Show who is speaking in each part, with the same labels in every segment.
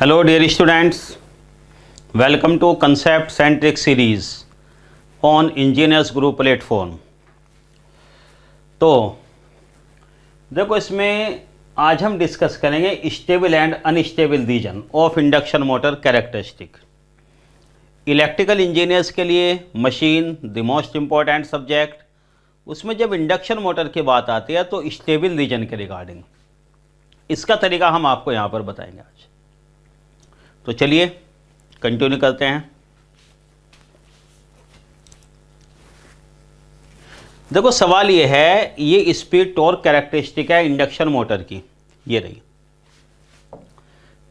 Speaker 1: Hello dear students, welcome to Concepts and Tricks series on Engineers Group platform। तो देखो, इसमें आज हम डिस्कस करेंगे stable and unstable region of induction motor characteristic. Electrical engineers के लिए machine the most important subject, उसमें जब इंडक्शन मोटर की बात आती है तो स्टेबल रीजन के रिगार्डिंग इसका तरीका हम आपको यहाँ पर बताएंगे आज। तो चलिए कंटिन्यू करते हैं। देखो, सवाल ये है, ये स्पीड टॉर्क कैरेक्टरिस्टिक है इंडक्शन मोटर की, ये रही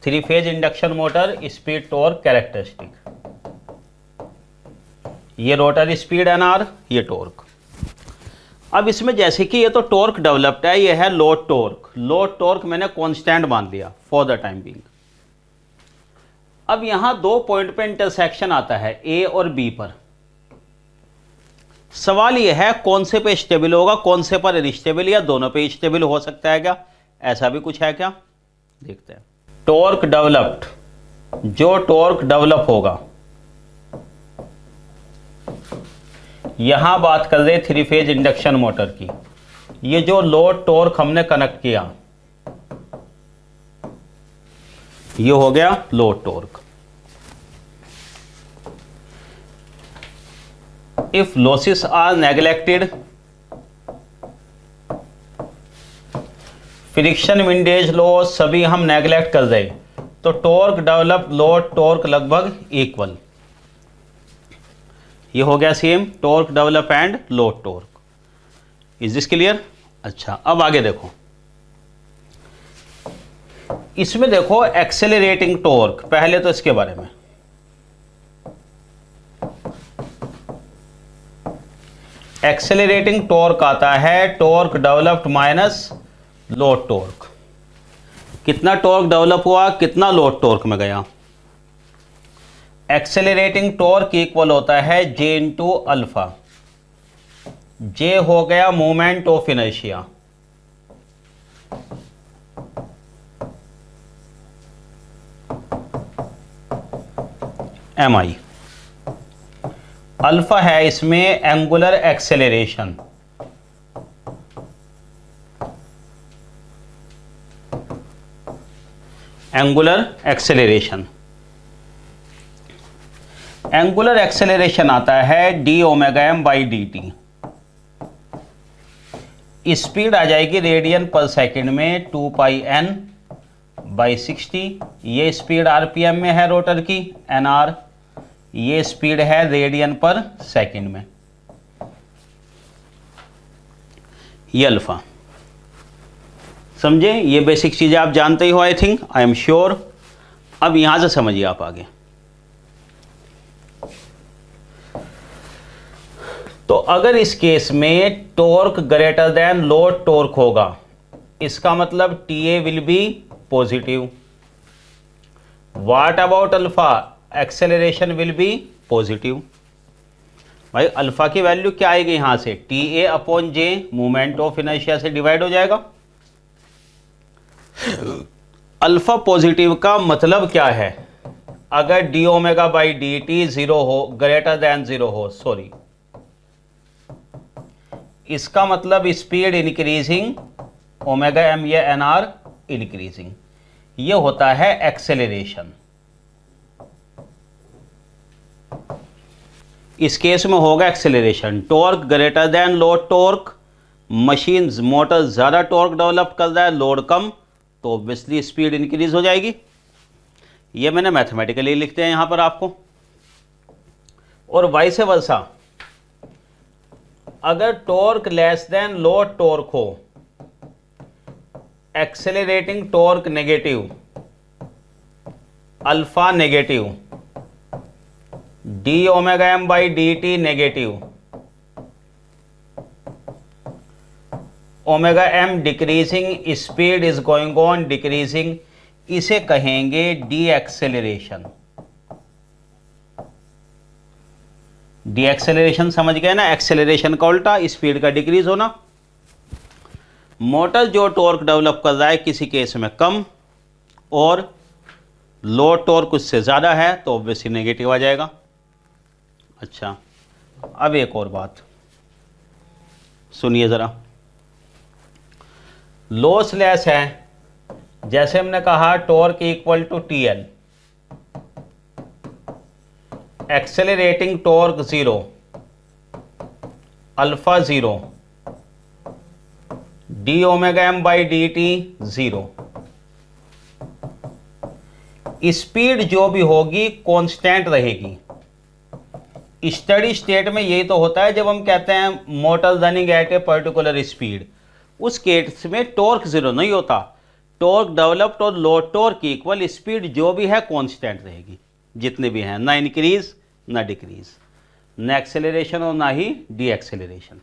Speaker 1: 3 phase induction motor speed torque characteristic. ये रोटर स्पीड एनआर, ये टॉर्क। अब इसमें जैसे कि ये तो टॉर्क डेवलप्ड है, ये है लोड टॉर्क। लोड टॉर्क मैंने कांस्टेंट मान लिया फॉर द टाइम बीइंग। अब यहां 2 पॉइंट पे इंटरसेक्शन आता है, ए और बी पर। सवाल यह है कौन से पे स्टेबल होगा, कौन से पर अनस्टेबल, या दोनों पे स्टेबल हो सकता है क्या? ऐसा भी कुछ है क्या? देखते हैं। टॉर्क डेवलप्ड, जो टॉर्क डेवलप होगा, यहां बात कर रहे 3 फेज इंडक्शन मोटर की। ये जो लोड टॉर्क हमने कनेक्ट किया, ये हो गया load torque. If losses are neglected, friction windage loss सभी हम नेग्लेक्ट कर रहे, तो टॉर्क डेवलप लोड टॉर्क लगभग इक्वल। ये हो गया same torque develop and load torque. Is this clear? अच्छा, अब आगे देखो। इसमें देखो एक्सेलरेटिंग टॉर्क, पहले तो इसके बारे में। एक्सेलरेटिंग टॉर्क आता है torque developed minus load torque. कितना टॉर्क डेवलप हुआ, कितना लोड टॉर्क में गया। एक्सेलरेटिंग टॉर्क इक्वल होता है जे इंटू अल्फा। जे हो गया moment of inertia, M I. Alpha है इसमें angular acceleration, angular acceleration. Angular acceleration आता है D omega M by D T. Speed आ जाएगी रेडियन पर सेकंड में 2 पाई एन बाई 60। ये स्पीड आरपीएम में है रोटर की, एन आर। ये स्पीड है रेडियन पर सेकंड में, ये अल्फा। समझे? ये बेसिक चीजें आप जानते ही हो, I think, I am sure. अब यहां से समझिए आप आगे। तो अगर इस केस में torque greater than load torque होगा, इसका मतलब TA will be positive. What about alpha? Acceleration will be positive. भाई अल्फा की वैल्यू क्या आएगी यहां से? TA upon J, movement of inertia से डिवाइड हो जाएगा। अल्फा पॉजिटिव का मतलब क्या है? अगर D omega by D t 0 हो, ग्रेटर देन 0 हो, सॉरी, इसका मतलब स्पीड इंक्रीजिंग, ओमेगा एम या एन आर इंक्रीजिंग। ये होता है एक्सेलरेशन। इस केस में होगा acceleration. Torque greater than load torque, machine motor ज्यादा टॉर्क डेवलप कर रहा है, लोड कम, तो ऑब्वियसली स्पीड इंक्रीज हो जाएगी। ये मैंने मैथमेटिकली लिखते हैं यहां पर आपको। और वाइस वर्सा, अगर torque less than load torque हो, accelerating torque negative, alpha negative, D omega M by D T negative, omega M decreasing, speed is going on decreasing, इसे कहेंगे डी एक्सेलरेशन। डी एक्सेलरेशन समझ गए ना? Acceleration का उल्टा, speed का decrease होना। मोटर जो टॉर्क डेवलप कर रहा है किसी केस में कम, और लो टॉर्क उससे ज़्यादा है तो ऑब्वियसली नेगेटिव आ जाएगा। अच्छा, अब एक और बात सुनिए ज़रा, लॉसलेस है, जैसे हमने कहा torque equal to TL, accelerating torque 0, alpha 0, d omega M by D t 0। Speed जो भी होगी कांस्टेंट रहेगी। स्टडी स्टेट में यही तो होता है जब हम कहते हैं motor running at a particular speed, उस केस में टॉर्क 0 नहीं होता। टॉर्क डेवलप्ड और लो टॉर्क इक्वल स्पीड जो भी है कांस्टेंट रहेगी, जितने भी हैं, ना इंक्रीज ना डिक्रीज, ना एक्सेलरेशन और ना ही डी एक्सेलरेशन।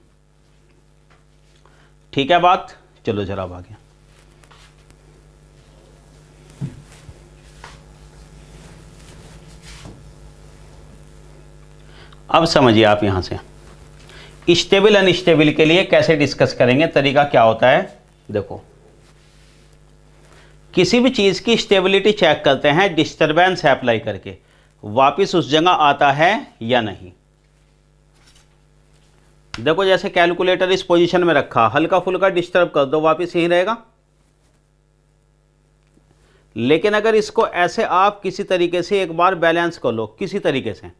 Speaker 1: ठीक है बात, चलो जरा अब आगे। अब समझिए आप यहां से स्टेबल अनस्टेबल के लिए कैसे डिस्कस करेंगे, तरीका क्या होता है। देखो, किसी भी चीज की स्टेबिलिटी चेक करते हैं डिस्टरबेंस अप्लाई करके, वापस उस जगह आता है या नहीं। देखो जैसे कैलकुलेटर इस पोजीशन में रखा, हल्का फुल्का डिस्टर्ब कर दो वापस यहीं रहेगा। लेकिन अगर इसको ऐसे आप किसी तरीके से एक बार बैलेंस कर लो, किसी तरीके से,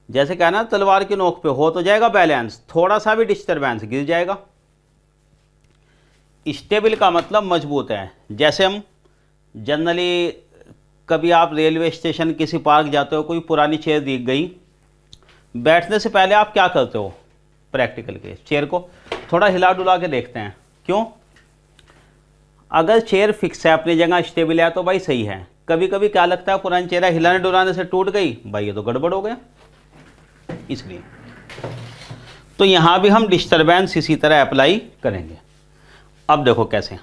Speaker 1: जैसे क्या ना तलवार की नोक पे हो तो जाएगा बैलेंस, थोड़ा सा भी डिस्टरबेंस गिर जाएगा। स्टेबल का मतलब मजबूत है। जैसे हम जनरली कभी आप रेलवे स्टेशन किसी पार्क जाते हो, कोई पुरानी चेयर दिख गई, बैठने से पहले आप क्या करते हो, प्रैक्टिकल के चेयर को थोड़ा हिला डुला के देखते हैं। क्यों? अगर चेयर फिक्स है अपनी जगह, स्टेबल है तो भाई सही है। कभी कभी क्या लगता है पुरानी चेयर हिलाने डुलाने से टूट गई, भाई ये तो गड़बड़ हो गया। इसलिए तो यहां भी हम डिस्टरबेंस इसी तरह अप्लाई करेंगे। अब देखो कैसे,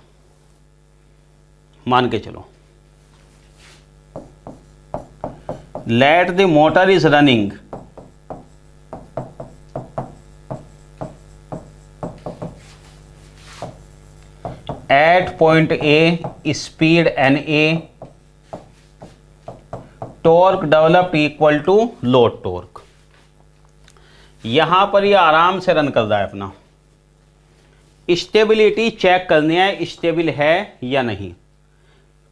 Speaker 1: मान के चलो let the motor is running at point A, speed NA, torque developed equal to load torque. यहां पर ये आराम से रन कर रहा है अपना। स्टेबिलिटी चेक करनी है, स्टेबल है या नहीं।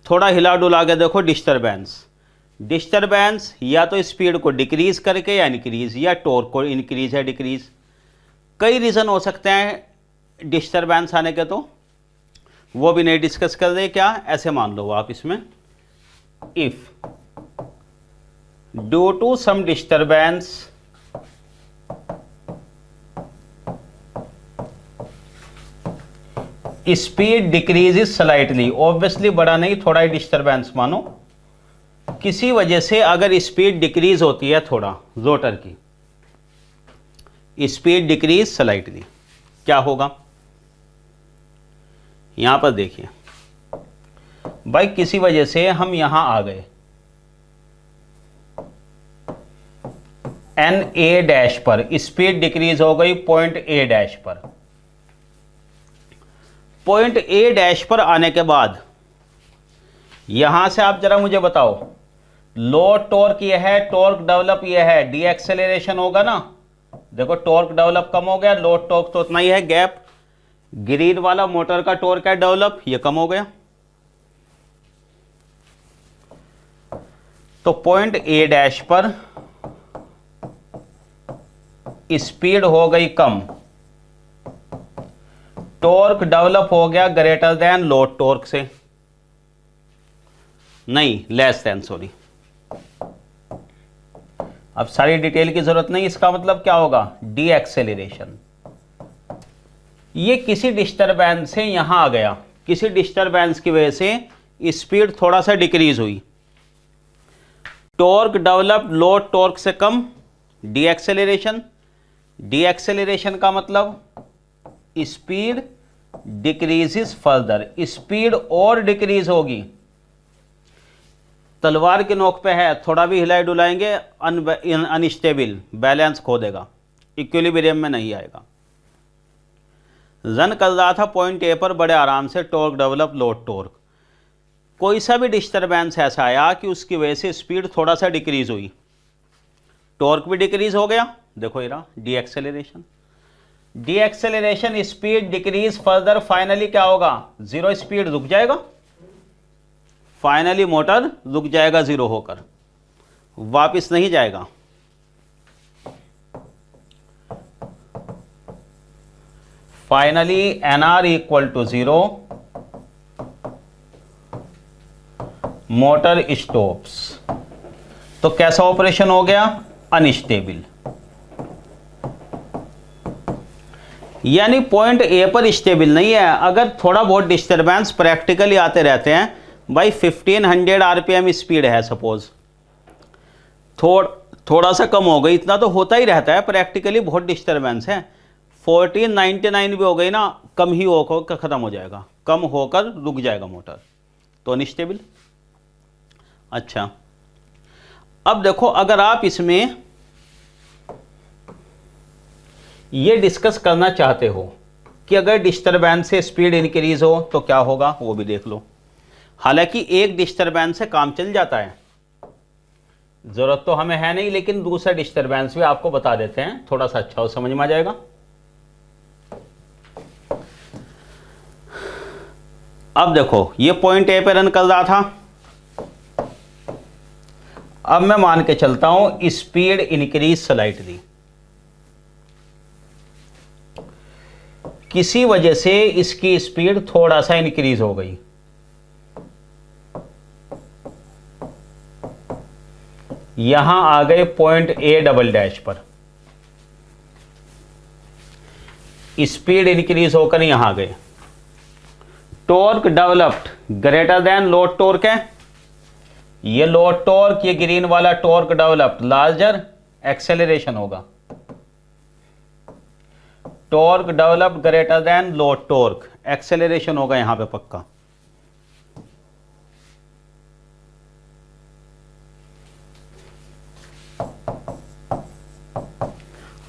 Speaker 1: थोड़ा हिला डुला के देखो डिस्टरबेंस, डिस्टरबेंस या तो स्पीड को डिक्रीज करके या इंक्रीज, या टॉर्क को इंक्रीज या डिक्रीज। कई रीज़न हो सकते हैं डिस्टरबेंस आने के, तो वो भी नहीं डिस्कस कर रहे। क्या, ऐसे मान लो आप इसमें, if due to some disturbance speed decreases slightly, obviously बड़ा नहीं, थोड़ा ही डिस्टरबेंस मानो। किसी वजह से अगर स्पीड डिक्रीज होती है थोड़ा, रोटर की स्पीड डिक्रीज स्लाइटली, क्या होगा? यहां पर देखिए भाई, किसी वजह से हम यहां आ गए NA डैश पर, स्पीड डिक्रीज हो गई पॉइंट A डैश पर। पॉइंट A डैश पर आने के बाद यहां से आप जरा मुझे बताओ, लो टॉर्क ये है, टॉर्क डेवलप ये है, डी एक्सेलरेशन होगा ना। देखो टॉर्क डेवलप कम हो गया, लो टॉर्क तो उतना ही है, गैप। ग्रीन वाला मोटर का टॉर्क है डेवलप, ये कम हो गया। तो पॉइंट A डैश पर स्पीड हो गई कम, टॉर्क डेवलप हो गया ग्रेटर देन लोड टॉर्क से, नहीं लेस देन, सॉरी। अब सारी डिटेल की जरूरत नहीं। इसका मतलब क्या होगा, डी एक्सेलरेशन। ये किसी डिस्टरबेंस से यहां आ गया, किसी डिस्टरबेंस की वजह से स्पीड थोड़ा सा डिक्रीज हुई, टॉर्क डेवलप लोड टॉर्क से कम, डी एक्सेलरेशन। डी एक्सेलरेशन का मतलब स्पीड डिक्रीजेस फर्दर, स्पीड और डिक्रीज होगी। तलवार की नोक पे है, थोड़ा भी हिलाए डुलाएंगे अनस्टेबल, बैलेंस खो देगा, इक्विलिब्रियम में नहीं आएगा। रन कर रहा था पॉइंट ए पर बड़े आराम से, टॉर्क डेवलप लोड टॉर्क, कोई सा भी डिस्टरबेंस ऐसा आया कि उसकी वजह से स्पीड थोड़ा सा डिक्रीज हुई, टॉर्क भी डिक्रीज हो गया। देखो ये रहा D acceleration. D acceleration speed decrease further, finally क्या होगा, जीरो, स्पीड रुक जाएगा, फाइनली मोटर रुक जाएगा जीरो होकर, वापस नहीं जाएगा। Finally NR equal to zero, motor stops. तो कैसा ऑपरेशन हो गया, अनस्टेबल। यानी पॉइंट ए पर स्टेबल नहीं है। अगर थोड़ा बहुत डिस्टरबेंस प्रैक्टिकली आते रहते हैं, भाई 1500 आरपीएम स्पीड है सपोज, थोड़ा सा कम हो गई, इतना तो होता ही रहता है प्रैक्टिकली, बहुत डिस्टरबेंस है। 1499 भी हो गई ना, कम ही होकर ख़त्म हो जाएगा, कम होकर रुक जाएगा मोटर, तो अनस्टेबल। अच्छा, अब देखो अगर आप इसमें ये डिस्कस करना चाहते हो कि अगर डिस्टरबेंस से स्पीड इंक्रीज हो तो क्या होगा, वो भी देख लो। हालांकि एक डिस्टरबेंस से काम चल जाता है, ज़रूरत तो हमें है नहीं, लेकिन दूसरा डिस्टरबेंस भी आपको बता देते हैं, थोड़ा सा अच्छा हो, समझ में आ जाएगा। अब देखो ये पॉइंट ए पे रन कर रहा था, अब मैं मान के चलता हूं स्पीड इंक्रीज स्लाइटली, किसी वजह से इसकी स्पीड थोड़ा सा इंक्रीज हो गई, यहां आ गए पॉइंट ए डबल डैश पर, स्पीड इंक्रीज होकर यहां आ गए, torque developed greater than load torque है, ये लोड टॉर्क, ये ग्रीन वाला टॉर्क डेवलप्ड, लार्जर एक्सेलरेशन होगा, torque developed greater than load torque, acceleration होगा यहां पे पक्का।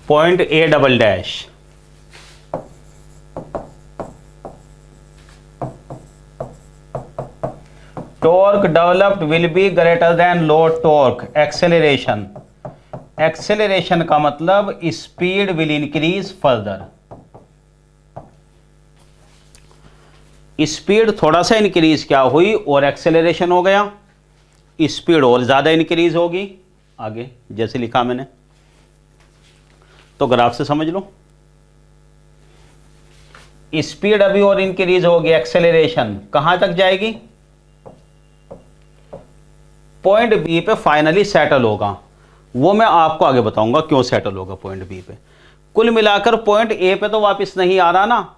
Speaker 1: Point A double dash, torque developed will be greater than load torque, acceleration, acceleration का मतलब speed will increase further, speed थोड़ा सा इंक्रीज क्या हुई और एक्सेलरेशन हो गया, स्पीड और ज्यादा इंक्रीज होगी आगे, जैसे लिखा मैंने, तो ग्राफ से समझ लो, स्पीड अभी और इंक्रीज होगी, एक्सेलरेशन कहां तक जाएगी, पॉइंट बी पे फाइनली सेटल होगा, वो मैं आपको आगे बताऊंगा क्यों सेटल होगा पॉइंट बी पे। कुल मिलाकर पॉइंट ए पे तो वापस नहीं आ रहा ना,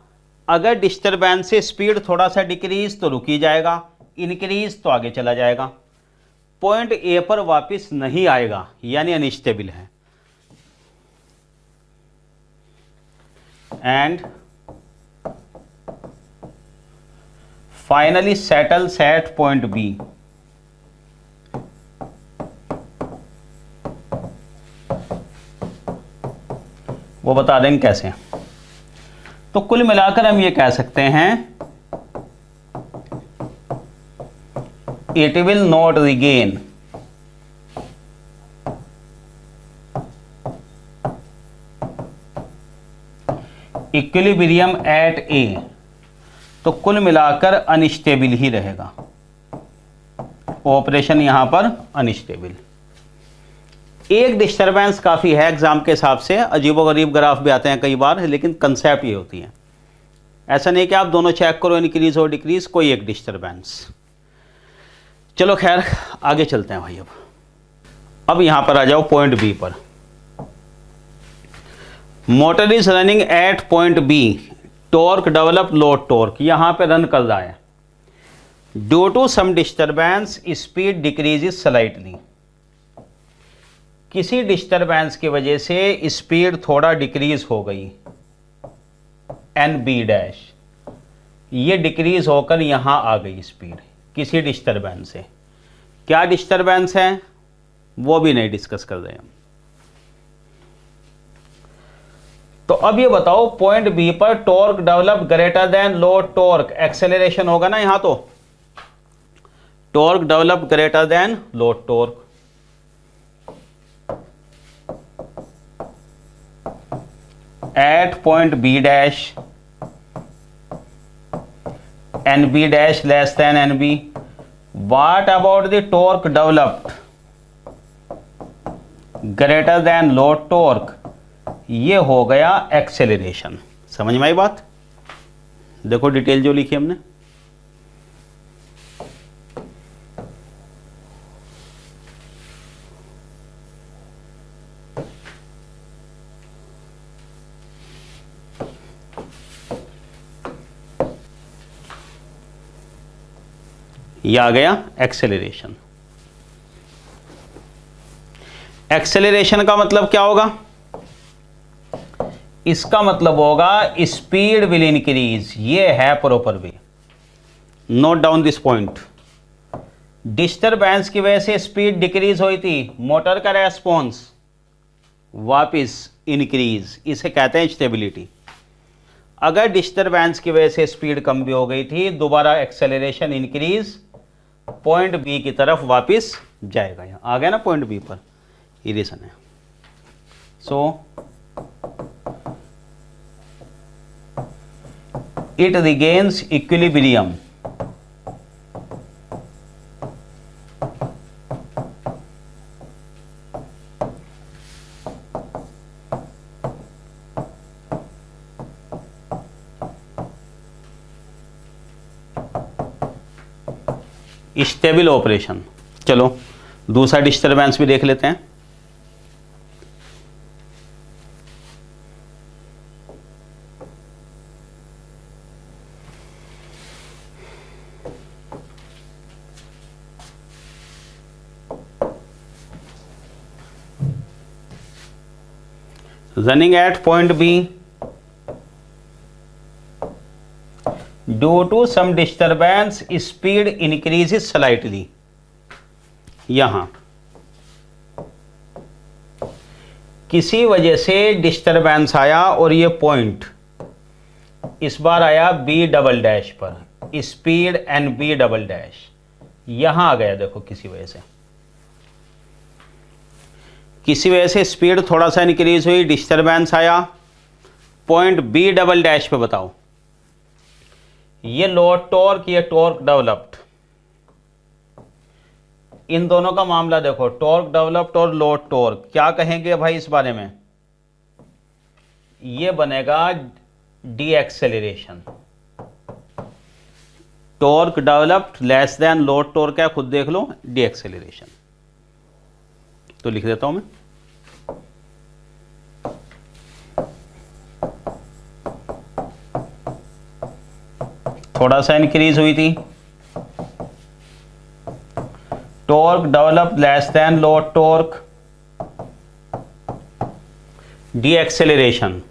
Speaker 1: अगर डिस्टरबेंस से स्पीड थोड़ा सा डिक्रीज तो रुक ही जाएगा, इंक्रीज तो आगे चला जाएगा, पॉइंट ए पर वापस नहीं आएगा, यानी अनस्टेबल है। And finally settles at point B, वो बता देंगे कैसे। तो कुल मिलाकर हम ये कह सकते हैं, it will not regain equilibrium at A, तो कुल मिलाकर अनस्टेबल ही रहेगा, ऑपरेशन यहां पर अनस्टेबल। एक डिस्टरबेंस काफ़ी है एग्जाम के हिसाब से, अजीबोगरीब ग्राफ भी आते हैं कई बार, लेकिन कंसेप्ट ये होती है, ऐसा नहीं कि आप दोनों चेक करो इंक्रीज और डिक्रीज, कोई एक डिस्टरबेंस। चलो खैर आगे चलते हैं भाई। अब यहां पर आ जाओ पॉइंट बी पर, motor is running at point B, torque develop load torque, यहां पे रन कर रहा है, due to some disturbance speed decreases slightly, किसी डिस्टरबेंस की वजह से स्पीड थोड़ा डिक्रीज हो गई, एन बी डैश, ये डिक्रीज होकर यहां आ गई स्पीड किसी डिस्टरबेंस से, क्या डिस्टरबेंस है वो भी नहीं डिस्कस कर रहे हम। तो अब ये बताओ पॉइंट बी पर torque develop greater than load torque, acceleration होगा ना यहां, तो torque develop greater than load torque. At point B dash N B dash less than N B. What about the torque developed greater than load torque? ये हो गया acceleration. समझ में आई बात? देखो डिटेल जो लिखी हमने, ये आ गया एक्सेलरेशन। एक्सेलरेशन का मतलब क्या होगा? इसका मतलब होगा स्पीड विल इंक्रीज। ये है proper way. Note down this point. Disturbance की वजह से स्पीड डिक्रीज हुई थी, मोटर का रेस्पॉन्स वापिस इंक्रीज, इसे कहते हैं स्टेबिलिटी। अगर डिस्टरबेंस की वजह से स्पीड कम भी हो गई थी, दोबारा एक्सेलरेशन इंक्रीज पॉइंट बी की तरफ वापिस जाएगा। यहां आ गया ना पॉइंट बी पर, ये रीजन है। सो it regains equilibrium stable operation. चलो दूसरा डिस्टरबेंस भी देख लेते हैं। Running at point B, due to some disturbance, speed increases slightly। यहां किसी वजह से डिस्टरबेंस आया और ये पॉइंट इस बार आया बी डबल डैश पर, speed N B double dash यहां आ गया। देखो किसी वजह से स्पीड थोड़ा सा इंक्रीज हुई, डिस्टरबेंस आया, पॉइंट बी डबल डैश पे। बताओ ये लोड टॉर्क, ये टॉर्क डेवलप्ड, इन दोनों का मामला देखो, टॉर्क डेवलप्ड और लोड टॉर्क। क्या कहेंगे भाई इस बारे में? ये बनेगा D acceleration. Torque developed less than load torque है, खुद देख लो, डी एक्सेलरेशन। तो लिख देता हूं मैं, थोड़ा सा इंक्रीज हुई थी, torque develop less than load torque, deceleration.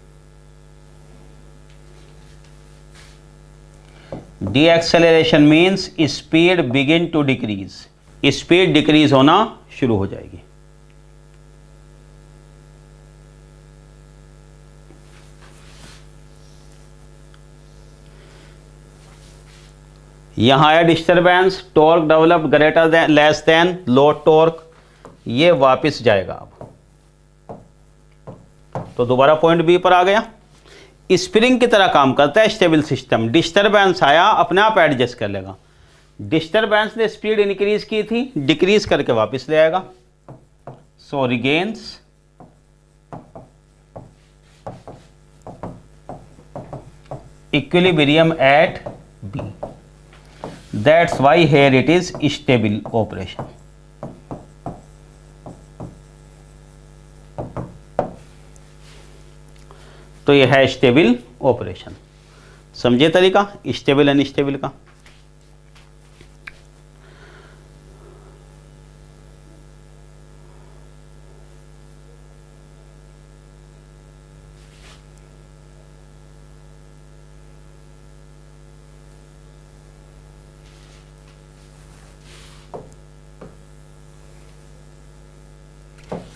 Speaker 1: Deceleration means speed begin to decrease, speed decrease होना शुरू हो जाएगी। यहां आया disturbance, torque developed greater than less than load torque, ये वापस जाएगा अब, तो दोबारा पॉइंट बी पर आ गया। स्प्रिंग की तरह काम करता है स्टेबल सिस्टम। डिस्टरबेंस आया, अपने आप एडजस्ट कर लेगा। डिस्टरबेंस ने स्पीड इंक्रीज की थी, डिक्रीज करके वापस ले आएगा। So regains equilibrium at B. That's why here it is stable operation। तो यह है स्टेबल ऑपरेशन। समझे तरीका स्टेबल अनस्टेबल का?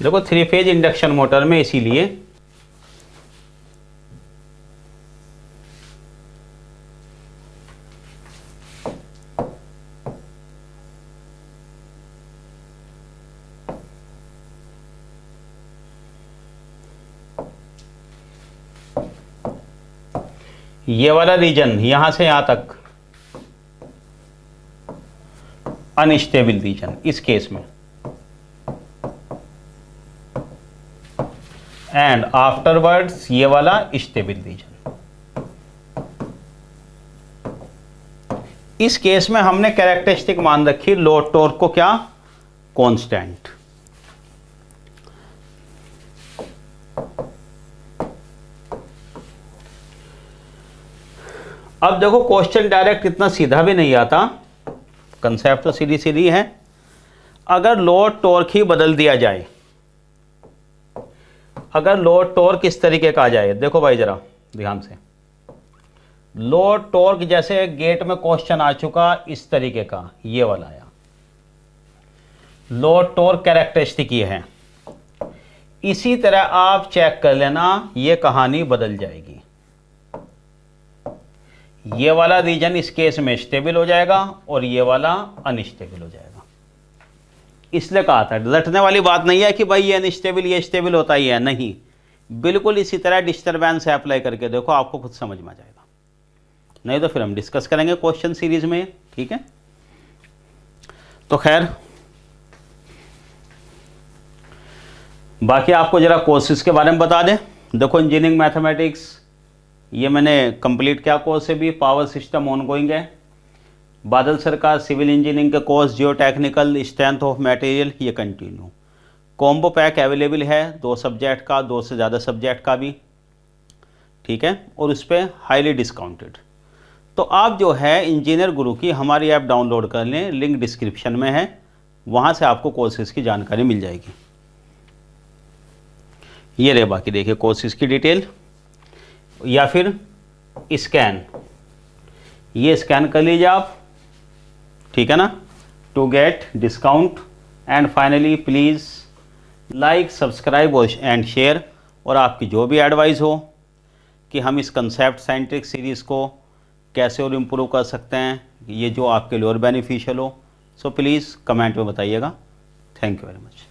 Speaker 1: देखो 3 फेज इंडक्शन मोटर में इसीलिए ये वाला रीजन यहाँ से यहाँ तक अनस्टेबल रीजन इस केस में, एंड आफ्टरवर्ड्स ये वाला स्टेबल रीजन। इस केस में हमने कैरेक्टरिस्टिक मान रखी लोड टॉर्क को क्या, कांस्टेंट। अब देखो क्वेश्चन डायरेक्ट इतना सीधा भी नहीं आता, कंसेप्ट तो सीधी सीधी है। अगर लोड टॉर्क ही बदल दिया जाए, अगर लोड टॉर्क इस तरीके का आ जाए, देखो भाई जरा ध्यान से, लोड टॉर्क जैसे गेट में क्वेश्चन आ चुका इस तरीके का, ये वाला आया, लोड टॉर्क कैरेक्टरिस्टिक ये है। इसी तरह आप चेक कर लेना, ये कहानी बदल जाएगी। ये वाला रीजन इस केस में स्टेबल हो जाएगा और ये वाला अनस्टेबल हो जाएगा। इसलिए कहा था, रटने वाली बात नहीं है कि भाई ये अनस्टेबल ये स्टेबल होता ही है, नहीं, बिल्कुल इसी तरह डिस्टरबेंस अप्लाई करके देखो, आपको खुद समझ में आ जाएगा। नहीं तो फिर हम डिस्कस करेंगे क्वेश्चन सीरीज में, ठीक है। तो खैर, बाकी आपको जरा कोर्सेज के बारे में बता दें। देखो इंजीनियरिंग मैथमेटिक्स ये मैंने कंप्लीट किया कोर्स है भी, पावर सिस्टम ऑनगोइंग है। बादल सरकार सिविल इंजीनियरिंग के course Jio technical strength of material ये कंटिन्यू। कॉम्बो पैक अवेलेबल है 2 सब्जेक्ट का, 2 से ज़्यादा सब्जेक्ट का भी, ठीक है, और उस पर हाईली डिस्काउंटेड। तो आप जो है इंजीनियर गुरु की हमारी ऐप डाउनलोड कर लें, लिंक डिस्क्रिप्शन में है, वहाँ से आपको कोर्सेज़ की जानकारी मिल जाएगी। ये रहे बाकी देखिए कोर्सेज़ की डिटेल, या फिर स्कैन, ये स्कैन कर लीजिए आप, ठीक है ना, to get discount. And finally please like subscribe and share. और आपकी जो भी एडवाइस हो कि हम इस कंसेप्ट साइंटिफिक सीरीज़ को कैसे और इम्प्रूव कर सकते हैं, ये जो आपके लिए और बेनिफिशियल हो, सो प्लीज़ कमेंट में बताइएगा। Thank you very much.